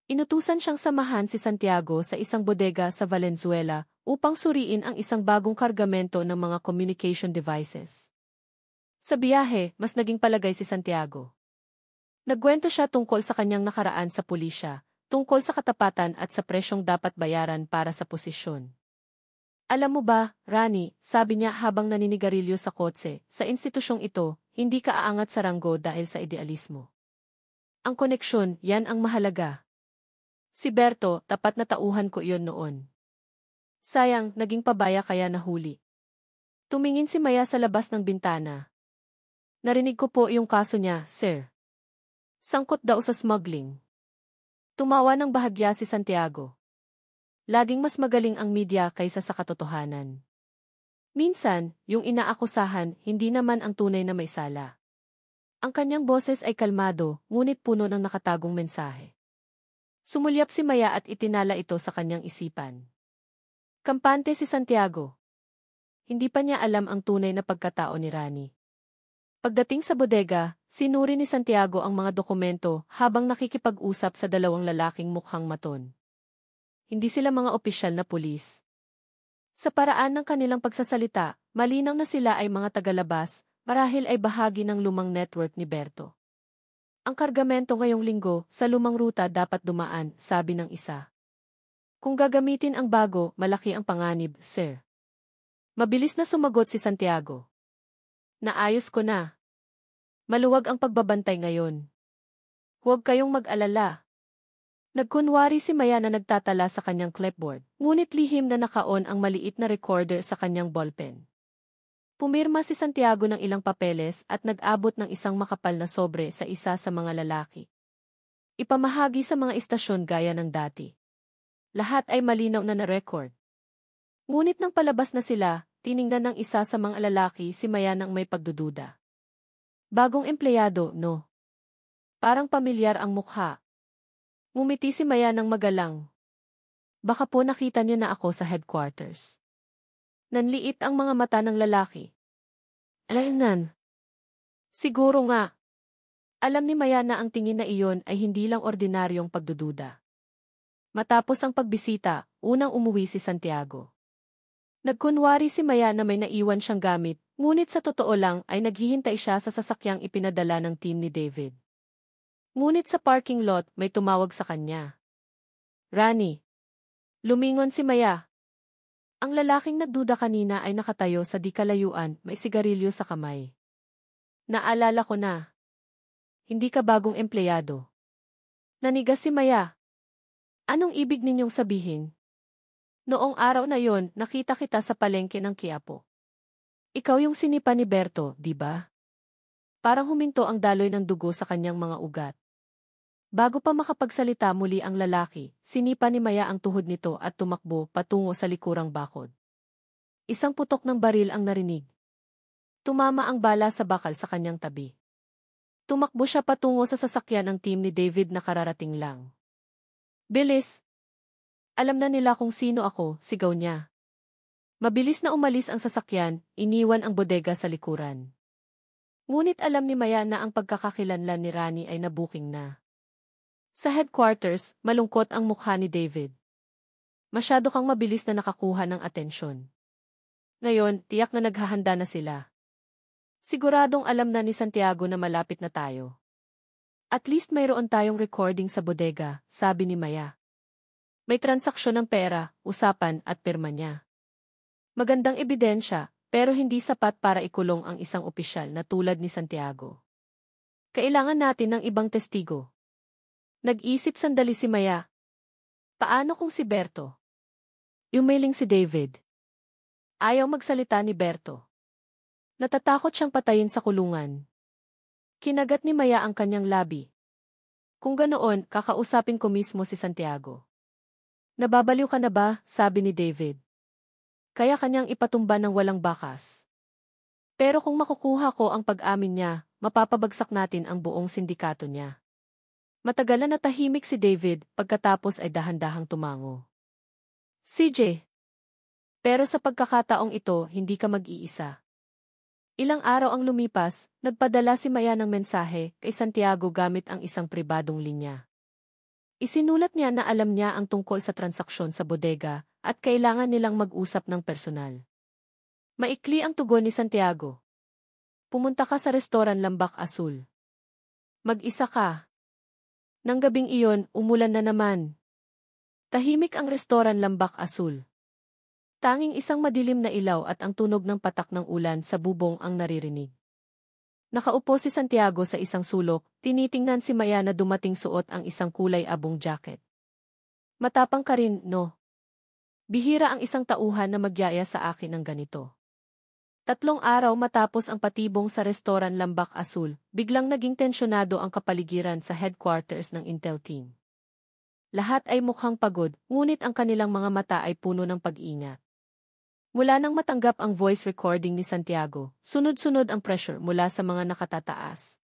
Inutusan siyang samahan si Santiago sa isang bodega sa Valenzuela upang suriin ang isang bagong kargamento ng mga communication devices. Sa biyahe, mas naging palagay si Santiago. Nagkwento siya tungkol sa kanyang nakaraan sa pulisya, tungkol sa katapatan at sa presyong dapat bayaran para sa posisyon. Alam mo ba, Rani, sabi niya habang naninigarilyo sa kotse, sa institusyong ito, hindi ka aangat sa ranggo dahil sa idealismo. Ang koneksyon, yan ang mahalaga. Si Berto, tapat na tauhan ko iyon noon. Sayang, naging pabaya kaya nahuli. Tumingin si Maya sa labas ng bintana. Narinig ko po yung kaso niya, sir. Sangkot daw sa smuggling. Tumawa ng bahagya si Santiago. Laging mas magaling ang media kaysa sa katotohanan. Minsan, yung inaakusahan, hindi naman ang tunay na may sala. Ang kanyang boses ay kalmado, ngunit puno ng nakatagong mensahe. Sumulyap si Maya at itinala ito sa kanyang isipan. Kampante si Santiago. Hindi pa niya alam ang tunay na pagkatao ni Rani. Pagdating sa bodega, sinuri ni Santiago ang mga dokumento habang nakikipag-usap sa dalawang lalaking mukhang maton. Hindi sila mga opisyal na pulis. Sa paraan ng kanilang pagsasalita, malinaw na sila ay mga tagalabas, marahil ay bahagi ng lumang network ni Berto. Ang kargamento ngayong linggo sa lumang ruta dapat dumaan, sabi ng isa. Kung gagamitin ang bago, malaki ang panganib, sir. Mabilis na sumagot si Santiago. Naayos ko na. Maluwag ang pagbabantay ngayon. Huwag kayong mag-alala. Nagkunwari si Maya na nagtatala sa kanyang clipboard, ngunit lihim na nakaon ang maliit na recorder sa kanyang ballpen. Pumirma si Santiago ng ilang papeles at nag-abot ng isang makapal na sobre sa isa sa mga lalaki. Ipamahagi sa mga istasyon gaya ng dati. Lahat ay malinaw na na-record. Ngunit nang palabas na sila, tiningnan ng isa sa mga lalaki si Maya nang may pagdududa. Bagong empleyado, no? Parang pamilyar ang mukha. Ngumiti si Maya ng magalang. Baka po nakita niyo na ako sa headquarters. Nanliit ang mga mata ng lalaki. Alainan. Siguro nga. Alam ni Maya na ang tingin na iyon ay hindi lang ordinaryong pagdududa. Matapos ang pagbisita, unang umuwi si Santiago. Nagkunwari si Maya na may naiwan siyang gamit, ngunit sa totoo lang ay naghihintay siya sa sasakyang ipinadala ng team ni David. Ngunit sa parking lot may tumawag sa kanya. Rani. Lumingon si Maya. Ang lalaking nagduda kanina ay nakatayo sa di kalayuan, may sigarilyo sa kamay. Naalala ko na. Hindi ka bagong empleyado. Nanigas si Maya. Anong ibig ninyong sabihin? Noong araw na yon, nakita kita sa palengke ng Quiapo. Ikaw yung sinipa ni Berto, di ba? Parang huminto ang daloy ng dugo sa kanyang mga ugat. Bago pa makapagsalita muli ang lalaki, sinipa ni Maya ang tuhod nito at tumakbo patungo sa likurang bakod. Isang putok ng baril ang narinig. Tumama ang bala sa bakal sa kanyang tabi. Tumakbo siya patungo sa sasakyan ng team ni David na kararating lang. Bilis! Alam na nila kung sino ako, sigaw niya. Mabilis na umalis ang sasakyan, iniwan ang bodega sa likuran. Ngunit alam ni Maya na ang pagkakakilanlan ni Rani ay nabuking na. Sa headquarters, malungkot ang mukha ni David. Masyado kang mabilis na nakakuha ng atensyon. Ngayon, tiyak na naghahanda na sila. Siguradong alam na ni Santiago na malapit na tayo. At least mayroon tayong recording sa bodega, sabi ni Maya. May transaksyon ng pera, usapan at pirma niya. Magandang ebidensya, pero hindi sapat para ikulong ang isang opisyal na tulad ni Santiago. Kailangan natin ng ibang testigo. Nag-isip sandali si Maya. Paano kung si Berto? Umailing si David. Ayaw magsalita ni Berto. Natatakot siyang patayin sa kulungan. Kinagat ni Maya ang kanyang labi. Kung ganoon, kakausapin ko mismo si Santiago. Nababaliw ka na ba, sabi ni David. Kaya kanyang ipatumba ng walang bakas. Pero kung makukuha ko ang pag-amin niya, mapapabagsak natin ang buong sindikato niya. Matagalan na tahimik si David, pagkatapos ay dahan-dahang tumango. CJ. Pero sa pagkakataong ito, hindi ka mag-iisa. Ilang araw ang lumipas, nagpadala si Maya ng mensahe kay Santiago gamit ang isang pribadong linya. Isinulat niya na alam niya ang tungkol sa transaksyon sa bodega at kailangan nilang mag-usap ng personal. Maikli ang tugon ni Santiago. Pumunta ka sa restoran Lambak Asul. Mag-isa ka. Nang gabing iyon, umulan na naman. Tahimik ang restoran Lambak Asul. Tanging isang madilim na ilaw at ang tunog ng patak ng ulan sa bubong ang naririnig. Nakaupo si Santiago sa isang sulok, tinitingnan si Maya na dumating suot ang isang kulay abong jacket. Matapang ka rin, no? Bihira ang isang tauhan na magyaya sa akin ng ganito. 3 araw matapos ang patibong sa restoran Lambak Asul, biglang naging tensyonado ang kapaligiran sa headquarters ng Intel team. Lahat ay mukhang pagod, ngunit ang kanilang mga mata ay puno ng pag-ingat. Mula nang matanggap ang voice recording ni Santiago, sunod-sunod ang pressure mula sa mga nakatataas.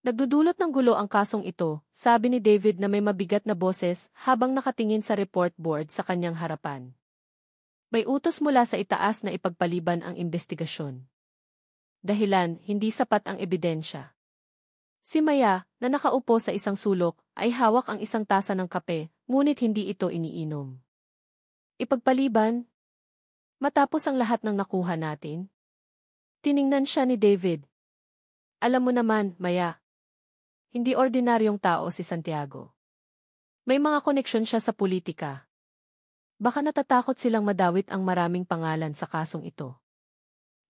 Nagdudulot ng gulo ang kasong ito, sabi ni David na may mabigat na boses habang nakatingin sa report board sa kanyang harapan. May utos mula sa itaas na ipagpaliban ang investigasyon. Dahilan, hindi sapat ang ebidensya. Si Maya, na nakaupo sa isang sulok, ay hawak ang isang tasa ng kape, ngunit hindi ito iniinom. Ipagpaliban? Matapos ang lahat ng nakuha natin? Tiningnan siya ni David. Alam mo naman, Maya. Hindi ordinaryong tao si Santiago. May mga koneksyon siya sa politika. Baka natatakot silang madawit ang maraming pangalan sa kasong ito.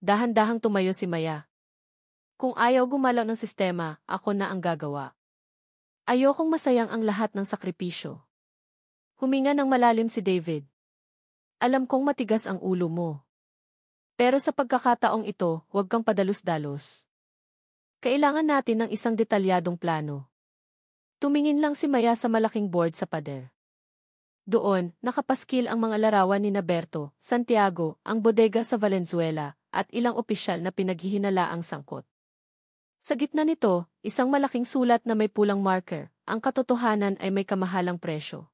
Dahan-dahang tumayo si Maya. Kung ayaw gumalaw ng sistema, ako na ang gagawa. Ayokong masayang ang lahat ng sakripisyo. Huminga ng malalim si David. Alam kong matigas ang ulo mo. Pero sa pagkakataong ito, huwag kang padalos-dalos. Kailangan natin ng isang detalyadong plano. Tumingin lang si Maya sa malaking board sa pader. Doon, nakapaskil ang mga larawan ni Berto, Santiago, ang bodega sa Valenzuela, at ilang opisyal na pinaghihinalaang sangkot. Sa gitna nito, isang malaking sulat na may pulang marker, ang katotohanan ay may kamahalang presyo.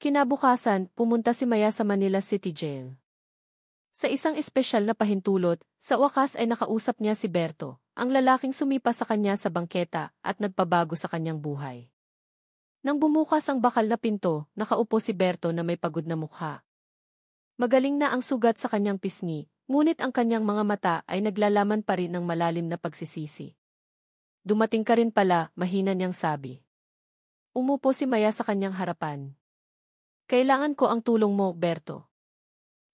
Kinabukasan, pumunta si Maya sa Manila City Jail. Sa isang espesyal na pahintulot, sa wakas ay nakausap niya si Berto, ang lalaking sumipa sa kanya sa bangketa at nagpabago sa kanyang buhay. Nang bumukas ang bakal na pinto, nakaupo si Berto na may pagod na mukha. Magaling na ang sugat sa kanyang pisngi, ngunit ang kanyang mga mata ay naglalaman pa rin ng malalim na pagsisisi. Dumating ka rin pala, mahina niyang sabi. Umupo si Maya sa kanyang harapan. Kailangan ko ang tulong mo, Berto.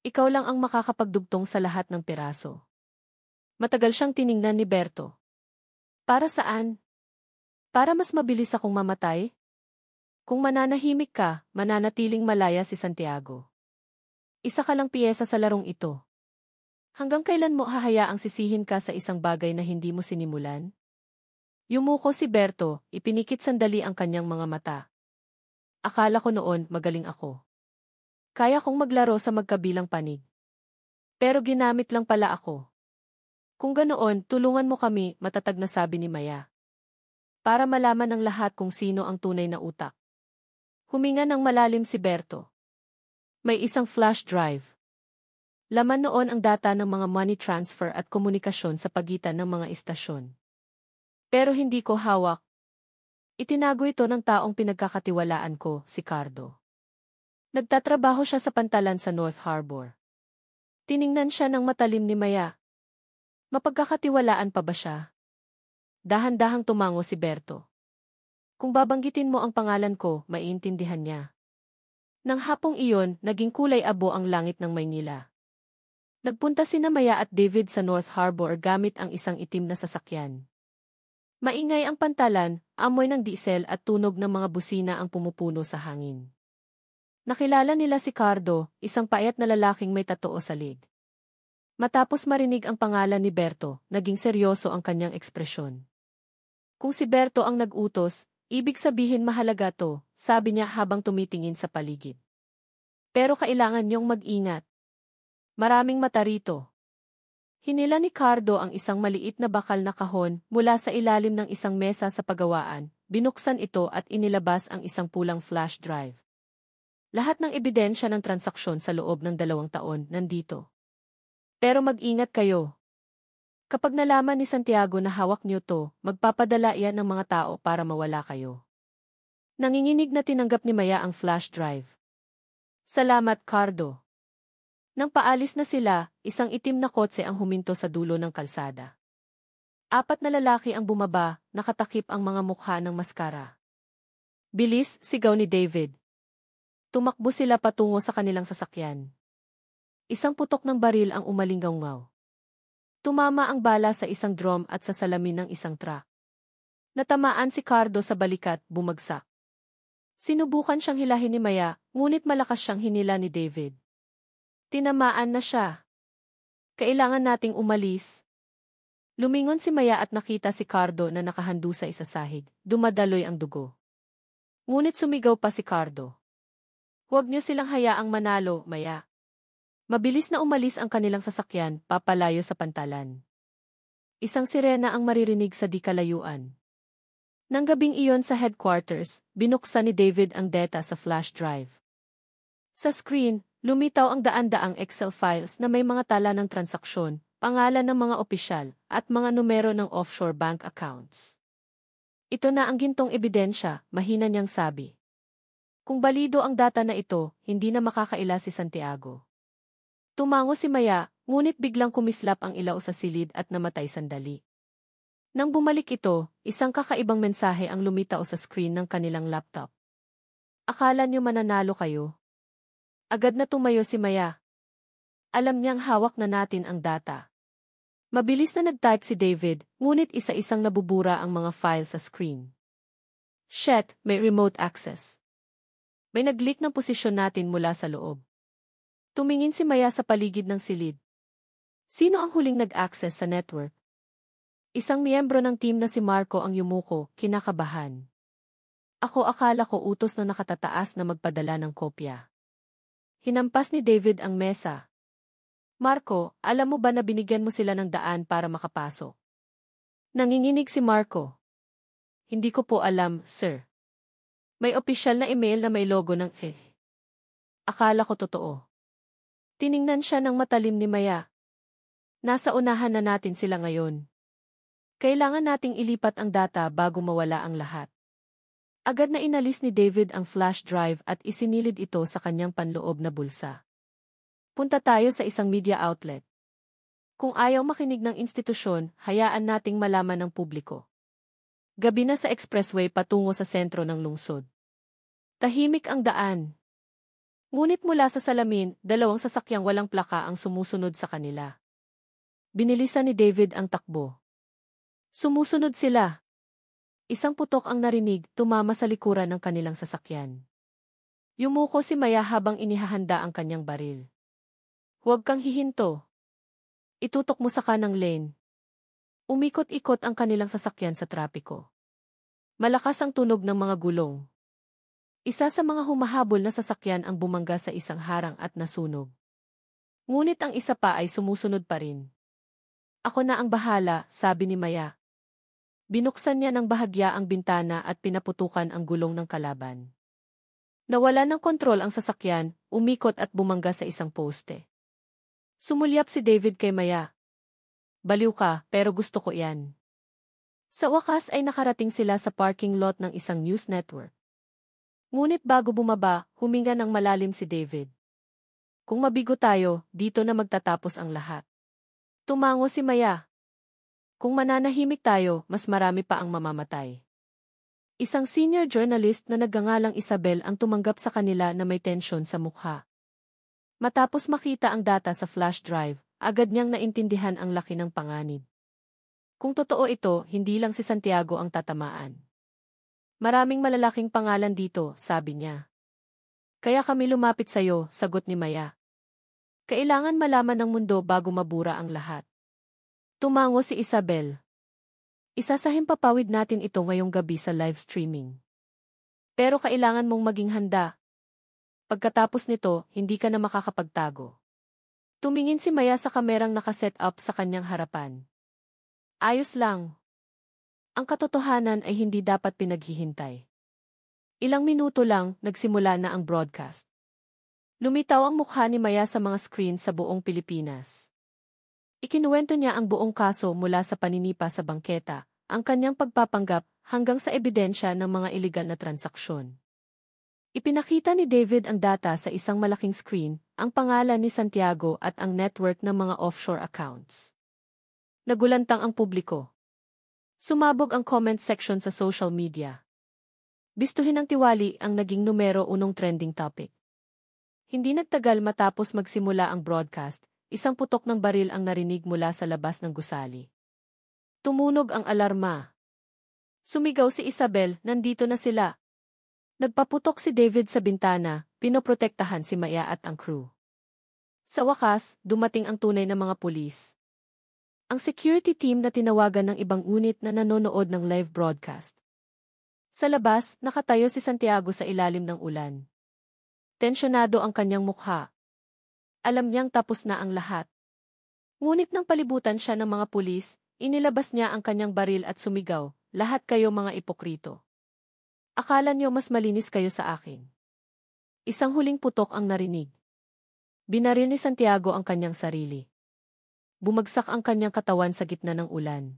Ikaw lang ang makakapagdugtong sa lahat ng piraso. Matagal siyang tiningnan ni Berto. Para saan? Para mas mabilis akong mamatay? Kung mananahimik ka, mananatiling malaya si Santiago. Isa ka lang piyesa sa larong ito. Hanggang kailan mo hahayaang sisihin ka sa isang bagay na hindi mo sinimulan? Yumuko si Berto, ipinikit sandali ang kanyang mga mata. Akala ko noon magaling ako. Kaya kong maglaro sa magkabilang panig. Pero ginamit lang pala ako. Kung ganoon, tulungan mo kami, matatag na sabi ni Maya. Para malaman ng lahat kung sino ang tunay na utak. Huminga ng malalim si Berto. May isang flash drive. Laman noon ang data ng mga money transfer at komunikasyon sa pagitan ng mga istasyon. Pero hindi ko hawak. Itinago ito ng taong pinagkakatiwalaan ko, si Cardo. Nagtatrabaho siya sa pantalan sa North Harbor. Tiningnan siya ng matalim ni Maya. Mapagkakatiwalaan pa ba siya? Dahan-dahang tumango si Berto. Kung babanggitin mo ang pangalan ko, maiintindihan niya. Nang hapong iyon, naging kulay abo ang langit ng Maynila. Nagpunta sina Maya at David sa North Harbor gamit ang isang itim na sasakyan. Maingay ang pantalan, amoy ng diesel at tunog ng mga busina ang pumupuno sa hangin. Nakilala nila si Cardo, isang payat na lalaking may tatoo sa lig. Matapos marinig ang pangalan ni Berto, naging seryoso ang kanyang ekspresyon. Kung si Berto ang nag-utos, ibig sabihin mahalaga to, sabi niya habang tumitingin sa paligid. Pero kailangan niyong mag-ingat. Maraming mata rito. Hinila ni Cardo ang isang maliit na bakal na kahon mula sa ilalim ng isang mesa sa pagawaan, binuksan ito at inilabas ang isang pulang flash drive. Lahat ng ebidensya ng transaksyon sa loob ng 2 taon nandito. Pero mag-ingat kayo. Kapag nalaman ni Santiago na hawak niyo to, magpapadala iyan ng mga tao para mawala kayo. Nanginginig na tinanggap ni Maya ang flash drive. Salamat, Cardo. Nang paalis na sila, isang itim na kotse ang huminto sa dulo ng kalsada. 4 na lalaki ang bumaba, nakatakip ang mga mukha ng maskara. Bilis, sigaw ni David. Tumakbo sila patungo sa kanilang sasakyan. Isang putok ng baril ang umalinggaw-ngaw. Tumama ang bala sa isang drum at sa salamin ng isang truck. Natamaan si Cardo sa balikat, bumagsak. Sinubukan siyang hilahin ni Maya, ngunit malakas siyang hinila ni David. Tinamaan na siya. Kailangan nating umalis. Lumingon si Maya at nakita si Cardo na nakahandusay sa sahig. Dumadaloy ang dugo. Ngunit sumigaw pa si Cardo. Huwag niyo silang hayaang manalo, Maya. Mabilis na umalis ang kanilang sasakyan, papalayo sa pantalan. Isang sirena ang maririnig sa di kalayuan. Nang gabing iyon sa headquarters, binuksan ni David ang data sa flash drive. Sa screen, lumitaw ang daan-daang Excel files na may mga tala ng transaksyon, pangalan ng mga opisyal, at mga numero ng offshore bank accounts. Ito na ang gintong ebidensya, mahina niyang sabi. Kung balido ang data na ito, hindi na makakaila si Santiago. Tumango si Maya, ngunit biglang kumislap ang ilaw sa silid at namatay sandali. Nang bumalik ito, isang kakaibang mensahe ang lumitaw sa screen ng kanilang laptop. Akala niyo mananalo kayo? Agad na tumayo si Maya. Alam niyang hawak na natin ang data. Mabilis na nag-type si David, ngunit isa-isang nabubura ang mga file sa screen. Shit, may remote access. May nag-leak ng posisyon natin mula sa loob. Tumingin si Maya sa paligid ng silid. Sino ang huling nag-access sa network? Isang miyembro ng team na si Marco ang yumuko, kinakabahan. Akala ko utos na nakatataas na magpadala ng kopya. Hinampas ni David ang mesa. Marco, alam mo ba na binigyan mo sila ng daan para makapasok? Nanginginig si Marco. Hindi ko po alam, sir. May opisyal na email na may logo ng Akala ko totoo. Tiningnan siya ng matalim ni Maya. Nasa unahan na natin sila ngayon. Kailangan nating ilipat ang data bago mawala ang lahat. Agad na inalis ni David ang flash drive at isinilid ito sa kanyang panloob na bulsa. Punta tayo sa isang media outlet. Kung ayaw makinig ng institusyon, hayaan nating malaman ng publiko. Gabi na sa expressway patungo sa sentro ng lungsod. Tahimik ang daan. Ngunit mula sa salamin, dalawang sasakyang walang plaka ang sumusunod sa kanila. Binilisan ni David ang takbo. Sumusunod sila. Isang putok ang narinig, tumama sa likuran ng kanilang sasakyan. Yumuko si Maya habang inihahanda ang kanyang baril. Huwag kang hihinto. Itutok mo sa kanang lane. Umikot-ikot ang kanilang sasakyan sa trapiko. Malakas ang tunog ng mga gulong. Isa sa mga humahabol na sasakyan ang bumangga sa isang harang at nasunog. Ngunit ang isa pa ay sumusunod pa rin. Ako na ang bahala, sabi ni Maya. Binuksan niya ng bahagya ang bintana at pinaputukan ang gulong ng kalaban. Nawala ng kontrol ang sasakyan, umikot at bumangga sa isang poste. Sumulyap si David kay Maya. Baliw ka, pero gusto ko yan. Sa wakas ay nakarating sila sa parking lot ng isang news network. Ngunit bago bumaba, huminga ng malalim si David. Kung mabigo tayo, dito na magtatapos ang lahat. Tumango si Maya. Kung mananahimik tayo, mas marami pa ang mamamatay. Isang senior journalist na nagngangalang Isabel ang tumanggap sa kanila na may tensyon sa mukha. Matapos makita ang data sa flash drive, agad niyang naintindihan ang laki ng panganib. Kung totoo ito, hindi lang si Santiago ang tatamaan. Maraming malalaking pangalan dito, sabi niya. Kaya kami lumapit sa'yo, sagot ni Maya. Kailangan malaman ng mundo bago mabura ang lahat. Tumango si Isabel. Isasahin papawid natin ito ngayong gabi sa live streaming. Pero kailangan mong maging handa. Pagkatapos nito, hindi ka na makakapagtago. Tumingin si Maya sa kamerang nakaset up sa kanyang harapan. Ayos lang. Ang katotohanan ay hindi dapat pinaghihintay. Ilang minuto lang, nagsimula na ang broadcast. Lumitaw ang mukha ni Maya sa mga screen sa buong Pilipinas. Ikinuwento niya ang buong kaso mula sa paninipa sa bangketa, ang kanyang pagpapanggap hanggang sa ebidensya ng mga iligal na transaksyon. Ipinakita ni David ang data sa isang malaking screen, ang pangalan ni Santiago at ang network ng mga offshore accounts. Nagulantang ang publiko. Sumabog ang comment section sa social media. Bistuhin ng tiwali ang naging numero unong trending topic. Hindi nagtagal matapos magsimula ang broadcast, isang putok ng baril ang narinig mula sa labas ng gusali. Tumunog ang alarma. Sumigaw si Isabel, nandito na sila. Nagpaputok si David sa bintana, pinoprotektahan si Maya at ang crew. Sa wakas, dumating ang tunay na mga pulis. Ang security team na tinawagan ng ibang unit na nanonood ng live broadcast. Sa labas, nakatayo si Santiago sa ilalim ng ulan. Tensyonado ang kanyang mukha. Alam niyang tapos na ang lahat. Ngunit nang palibutan siya ng mga pulis, inilabas niya ang kanyang baril at sumigaw, "Lahat kayo mga ipokrito. Akala niyo mas malinis kayo sa akin." Isang huling putok ang narinig. Binaril ni Santiago ang kanyang sarili. Bumagsak ang kanyang katawan sa gitna ng ulan.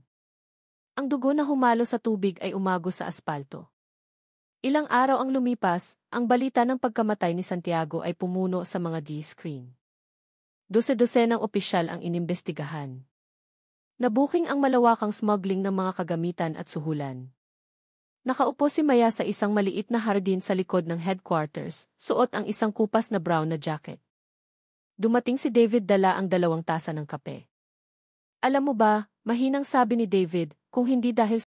Ang dugo na humalo sa tubig ay umago sa aspalto. Ilang araw ang lumipas, ang balita ng pagkamatay ni Santiago ay pumuno sa mga D-screen. Dose-dosenang opisyal ang inimbestigahan. Nabuking ang malawakang smuggling ng mga kagamitan at suhulan. Nakaupo si Maya sa isang maliit na hardin sa likod ng headquarters, suot ang isang kupas na brown na jacket. Dumating si David, dala ang 2 tasa ng kape. Alam mo ba, mahinang sabi ni David, kung hindi dahil